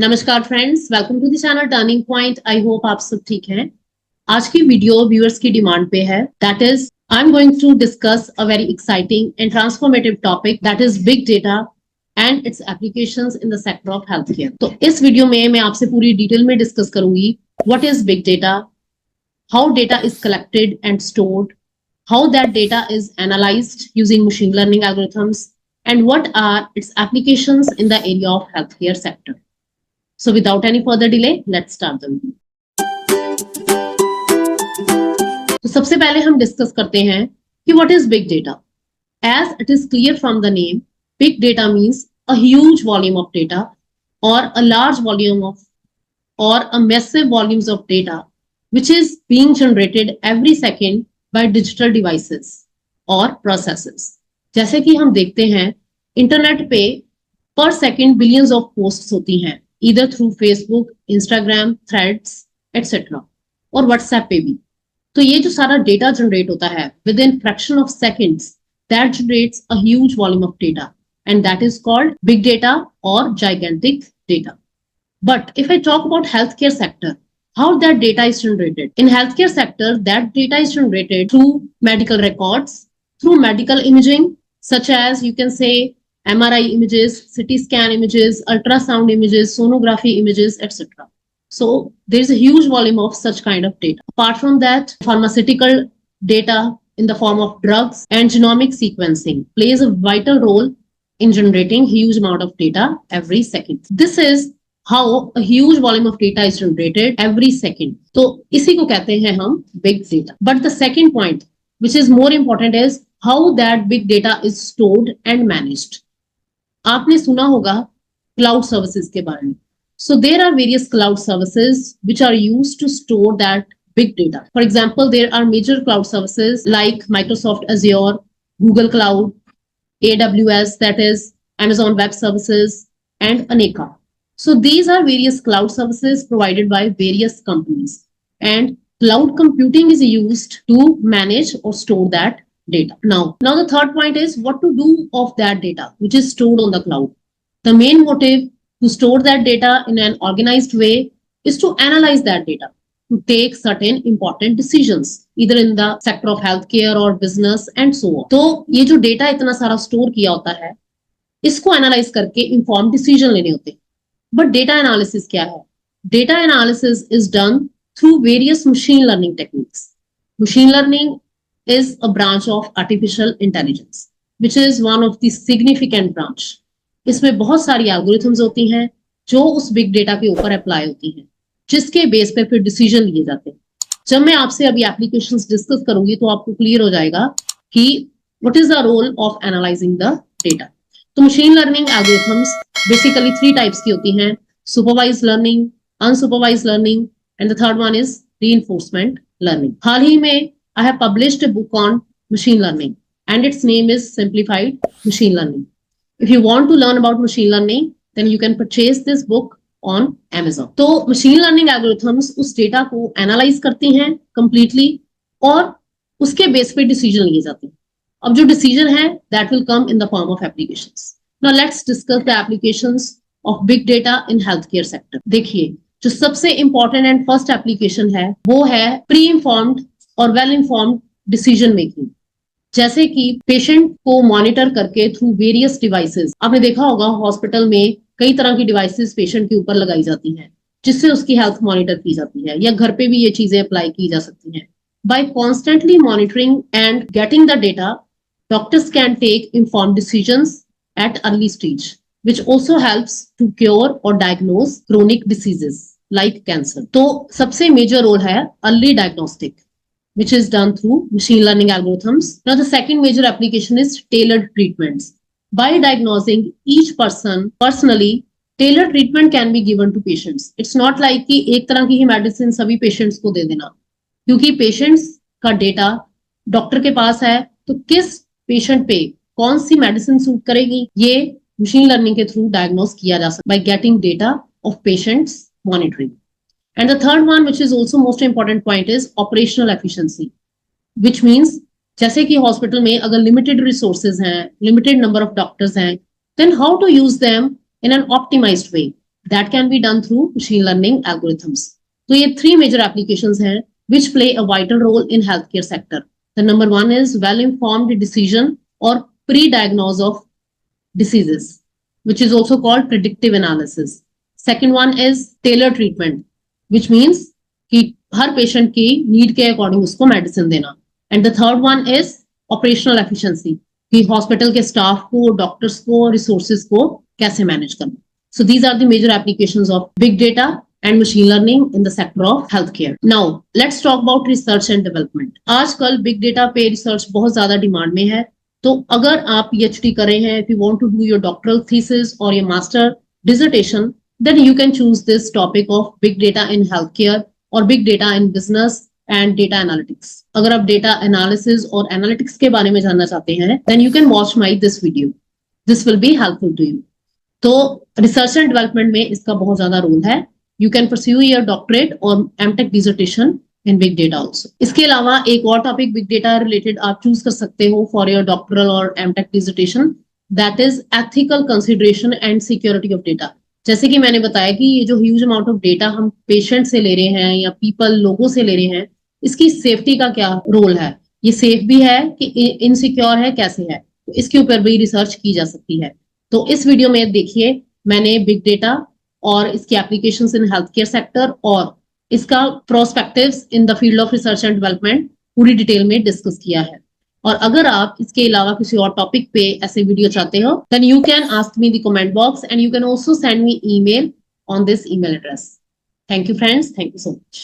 नमस्कार friends, welcome to the channel turning point. I hope आप सब ठीक हैं। आज की वीडियो व्यूअर्स की डिमांड पे है, that is I am going to discuss a very exciting and transformative topic, that is big data and its applications in the sector of health care. तो इस वीडियो में मैं आपसे पूरी डिटेल में डिस्कस करूंगी what is big data, how data is collected and stored, how that data is analyzed using machine learning algorithms, and what are its applications in the area of healthcare sector. So without any further delay, let's start the video. तो सबसे पहले हम discuss करते हैं कि what is big data. As it is clear from the name, big data means a huge volume of data or a large volume of or a massive volumes of data which is being generated every second by digital devices or processes. जैसे कि हम देखते हैं internet पे पर second billions of posts होती हैं, either through Facebook, Instagram, Threads, etc. और WhatsApp पे भी। तो ये जो सारा डेटा जनरेट होता है within fraction of seconds, that generates a huge volume of data and that is called big data और gigantic data. But if I talk about healthcare sector, how that data is generated? In healthcare sector, that data is generated through medical records, through medical imaging, such as you can say MRI images, CT scan images, ultrasound images, sonography images, etc. So there is a huge volume of such kind of data. Apart from that, pharmaceutical data in the form of drugs and genomic sequencing plays a vital role in generating huge amount of data every second. This is how a huge volume of data is generated every second. तो इसी को कहते हैं हम big data. But the second point, which is more important, is how that big data is stored and managed. आपने सुना होगा cloud services के बारे में. So there are various cloud services which are used to store that big data. For example, there are major cloud services like Microsoft Azure, Google Cloud, AWS, that is Amazon Web Services, and Aneka. So these are various cloud services provided by various companies, and cloud computing is used to manage or store that data. Now the third point is what to do of that data which is stored on the cloud. The main motive to store that data in an organized way is to analyze that data, to take certain important decisions either in the sector of healthcare or business and so on. तो ये जो data इतना सारा store किया होता है, इसको analyse करके इंफॉर्म डिसीजन लेने होते हैं. But data analysis क्या है? Data analysis is done through various machine learning techniques. Machine learning is a branch of artificial intelligence, which is one of the significant branch. इसमें बहुत सारी algorithms होती हैं जो उस big data के ऊपर apply होती हैं, जिसके बेस पे फिर डिसीजन लिए जाते हैं. जब मैं आपसे अभी एप्लीकेशंस डिस्कस करूंगी तो आपको क्लियर हो जाएगा कि what is the role of analyzing the data. तो machine learning algorithms basically 3 types की होती हैं: supervised learning, unsupervised learning, and the third one is reinforcement learning. हाल ही में I have published a book on machine learning and its name is simplified machine learning. If you want to learn about machine learning then you can purchase this book on Amazon. तो machine learning algorithms उस data को analyse करती हैं completely और उसके base पे decision लिए जाते हैं. अब जो डिसीजन है that will come in the form of applications. Now let's discuss the applications of big data in health care sector. देखिए, जो सबसे इंपॉर्टेंट एंड फर्स्ट एप्लीकेशन है वो है प्री इंफॉर्म्ड और वेल इंफॉर्म्ड डिसीजन मेकिंग. जैसे कि पेशेंट को मॉनिटर करके थ्रू वेरियस डिवाइसेस. आपने देखा होगा हॉस्पिटल में कई तरह की डिवाइसेस पेशेंट के ऊपर लगाई जाती हैं जिससे उसकी हेल्थ मॉनिटर की जाती है, या घर पे भी ये चीजें अप्लाई की जा सकती हैं. By constantly monitoring and getting the data, doctors can take informed decisions at early stage, which also helps to cure or diagnose chronic diseases like cancer. तो सबसे major role है early diagnostic, which is done through machine learning algorithms. Now the second major application is tailored treatments. By diagnosing each person personally, tailored treatment can be given to patients. It's not like कि एक तरह की ही medicine सभी patients को दे देना, क्योंकि patients का data doctor के पास है, तो किस पेशेंट पे कौन सी मेडिसिन सूट करेगी ये मशीन लर्निंग के थ्रू डायग्नोस किया जा सकता है by getting data of patients monitoring. And the third one which is also most important point is operational efficiency, which means जैसे कि हॉस्पिटल में अगर लिमिटेड रिसोर्सेज हैं, लिमिटेड नंबर ऑफ डॉक्टर्स हैं, then how to use them in an optimized way. that can be done through machine learning algorithms. तो ये 3 major applications हैं which play a vital role in healthcare sector. The number 1 is well-informed decision or pre-diagnose of diseases, which is also called predictive analysis. Second one is tailored treatment, which means कि हर patient की need के according उसको medicine देना. And the third one is operational efficiency, कि hospital के staff को, doctors को, resources को कैसे manage करना. So these are the major applications of big data and machine learning in the sector of healthcare. Now let's talk about research and development. आजकल big data पे research बहुत ज्यादा demand में है. तो अगर आप PhD कर रहे हैं, if you want to do your doctoral thesis or your master dissertation, then you can choose this topic of big data in healthcare or big data in business and data analytics. अगर आप data analysis और analytics के बारे में जानना चाहते हैं, then you can watch my this video. This will be helpful to you. तो रिसर्च एंड डेवलपमेंट में इसका बहुत ज्यादा रोल है. You can pursue your doctorate और M Tech dissertation in big data also. इसके अलावा एक और टॉपिक बिग डेटा रिलेटेड आप चूज कर सकते हो फॉर योर डॉक्टरल और M Tech dissertation, that is ethical consideration and security of data. जैसे कि मैंने बताया कि ये जो ह्यूज अमाउंट ऑफ डेटा हम पेशेंट से ले रहे हैं या पीपल लोगों से ले रहे हैं, इसकी सेफ्टी का क्या रोल है, ये सेफ भी है कि इनसिक्योर है, कैसे है, तो इसके ऊपर भी रिसर्च की जा सकती है. तो इस वीडियो में देखिए मैंने बिग डेटा और इसकी applications in health care sector और इसका prospectives in the field of research and development पूरी डिटेल में डिस्कस किया है. और अगर आप इसके अलावा किसी और टॉपिक पे ऐसे वीडियो चाहते हो, then you can ask me the comment box and you can also send me email on this email address. Thank you friends, thank you so much.